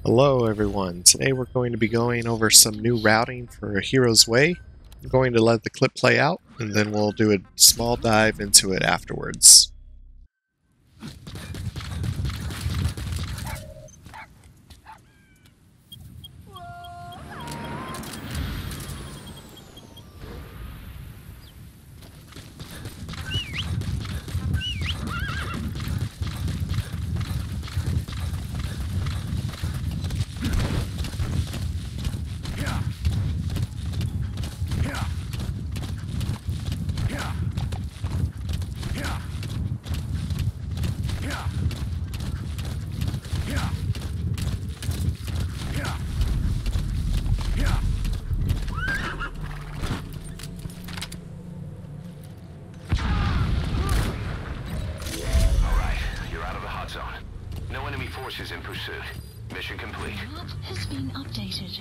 Hello everyone, today we're going to be going over some new routing for Hero's Way. I'm going to let the clip play out, and then we'll do a small dive into it afterwards. No enemy forces in pursuit. Mission complete. Map has been updated.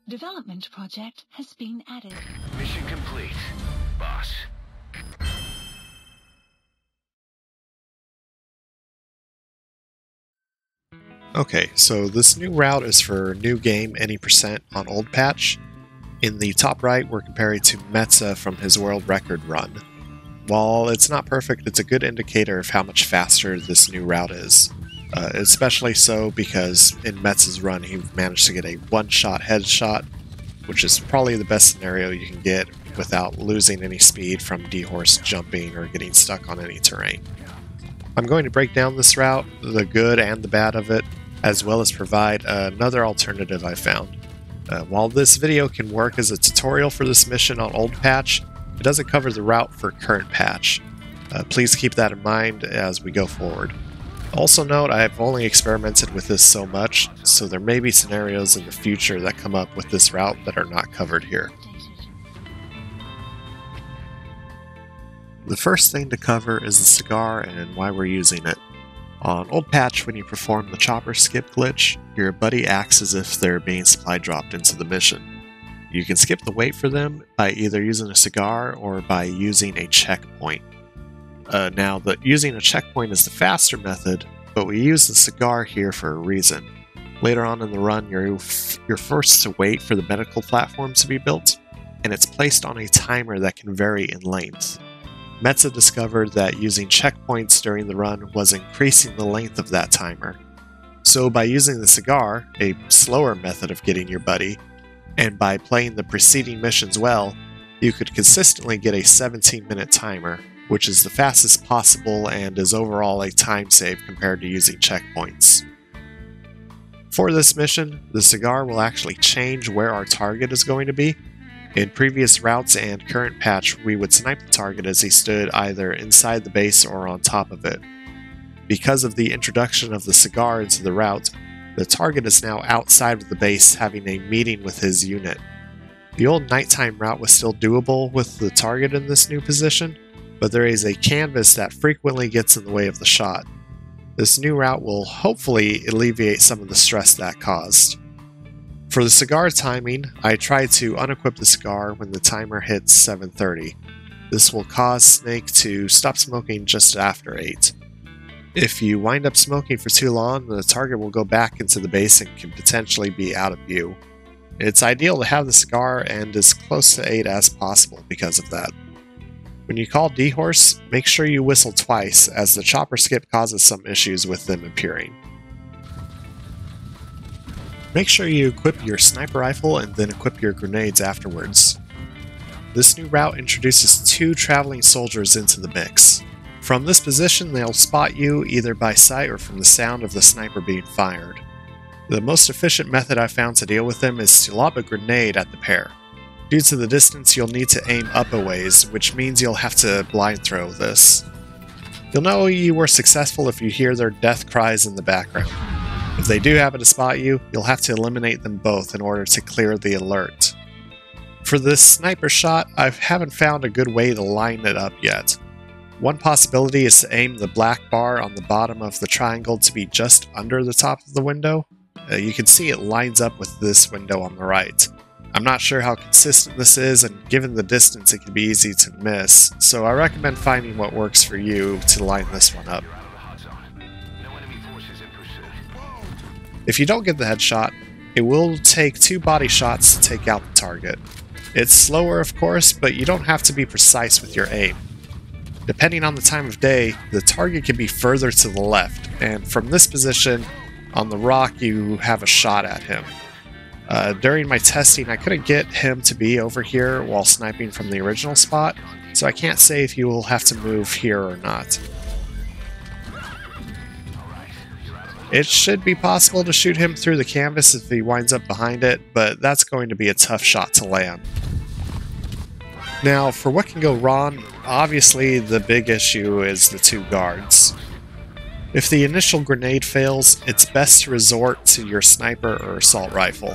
Development project has been added. Mission complete, boss. Okay, so this new route is for new game any percent on old patch. In the top right, we're comparing to Metza from his world record run. While it's not perfect, it's a good indicator of how much faster this new route is. Especially so because in Metza's run, he managed to get a one-shot headshot, which is probably the best scenario you can get without losing any speed from D-Horse jumping or getting stuck on any terrain. I'm going to break down this route, the good and the bad of it, as well as provide another alternative I found. While this video can work as a tutorial for this mission on old patch, it doesn't cover the route for current patch. Please keep that in mind as we go forward. Also note, I've only experimented with this so much, so there may be scenarios in the future that come up with this route that are not covered here. The first thing to cover is the cigar and why we're using it. On old patch, when you perform the chopper skip glitch, your buddy acts as if they're being supply dropped into the mission. You can skip the wait for them by either using a cigar or by using a checkpoint. Now, using a checkpoint is the faster method, but we use the cigar here for a reason. Later on in the run, you're forced to wait for the medical platform to be built, and it's placed on a timer that can vary in length. Metza discovered that using checkpoints during the run was increasing the length of that timer. So by using the cigar, a slower method of getting your buddy, and by playing the preceding missions well, you could consistently get a 17-minute timer, which is the fastest possible and is overall a time save compared to using checkpoints. For this mission, the cigar will actually change where our target is going to be. In previous routes and current patch, we would snipe the target as he stood either inside the base or on top of it. Because of the introduction of the cigar into the route, the target is now outside of the base having a meeting with his unit. The old nighttime route was still doable with the target in this new position, but there is a canvas that frequently gets in the way of the shot. This new route will hopefully alleviate some of the stress that caused. For the cigar timing, I tried to unequip the cigar when the timer hits 7:30. This will cause Snake to stop smoking just after 8. If you wind up smoking for too long, the target will go back into the base and can potentially be out of view. It's ideal to have the cigar end as close to 8 as possible because of that. When you call D-Horse, make sure you whistle twice, as the chopper skip causes some issues with them appearing. Make sure you equip your sniper rifle and then equip your grenades afterwards. This new route introduces 2 traveling soldiers into the mix. From this position, they'll spot you either by sight or from the sound of the sniper being fired. The most efficient method I found to deal with them is to lob a grenade at the pair. Due to the distance, you'll need to aim up a ways, which means you'll have to blind throw this. You'll know you were successful if you hear their death cries in the background. If they do happen to spot you, you'll have to eliminate them both in order to clear the alert. For this sniper shot, I haven't found a good way to line it up yet. One possibility is to aim the black bar on the bottom of the triangle to be just under the top of the window. You can see it lines up with this window on the right. I'm not sure how consistent this is, and given the distance it can be easy to miss, so I recommend finding what works for you to line this one up. If you don't get the headshot, it will take 2 body shots to take out the target. It's slower of course, but you don't have to be precise with your aim. Depending on the time of day, the target can be further to the left, and from this position, on the rock you have a shot at him. During my testing, I couldn't get him to be over here while sniping from the original spot, so I can't say if you will have to move here or not. It should be possible to shoot him through the canvas if he winds up behind it, but that's going to be a tough shot to land. Now, for what can go wrong, obviously the big issue is the 2 guards. If the initial grenade fails, it's best to resort to your sniper or assault rifle.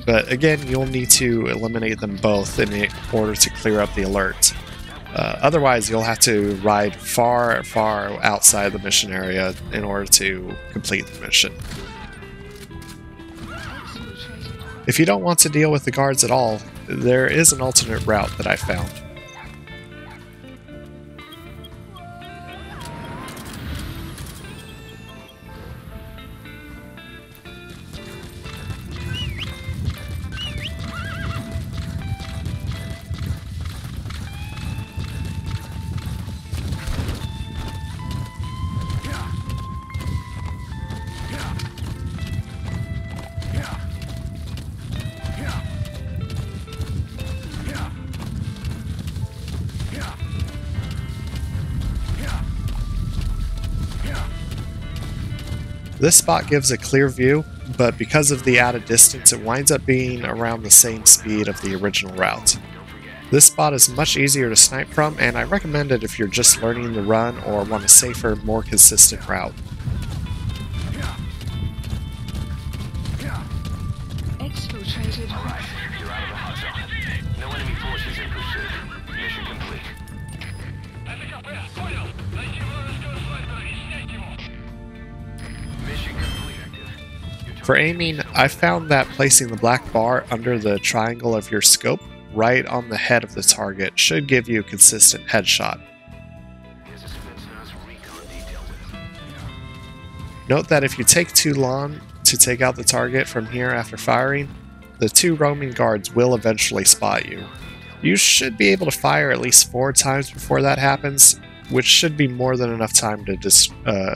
But again, you'll need to eliminate them both in order to clear up the alert. Otherwise, you'll have to ride far, far outside the mission area in order to complete the mission. If you don't want to deal with the guards at all, there is an alternate route that I found. This spot gives a clear view, but because of the added distance it winds up being around the same speed of the original route. This spot is much easier to snipe from, and I recommend it if you're just learning the run or want a safer, more consistent route. Exfiltrated. Alright, you're out of the hot zone. No enemy forces in pursuit. Mission complete. Mission complete. For aiming, I found that placing the black bar under the triangle of your scope, right on the head of the target, should give you a consistent headshot. Note that if you take too long to take out the target from here after firing, the 2 roaming guards will eventually spot you. You should be able to fire at least 4 times before that happens, which should be more than enough time to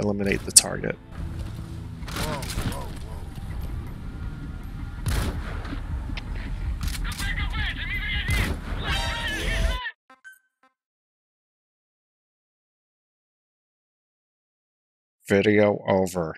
eliminate the target. Video over.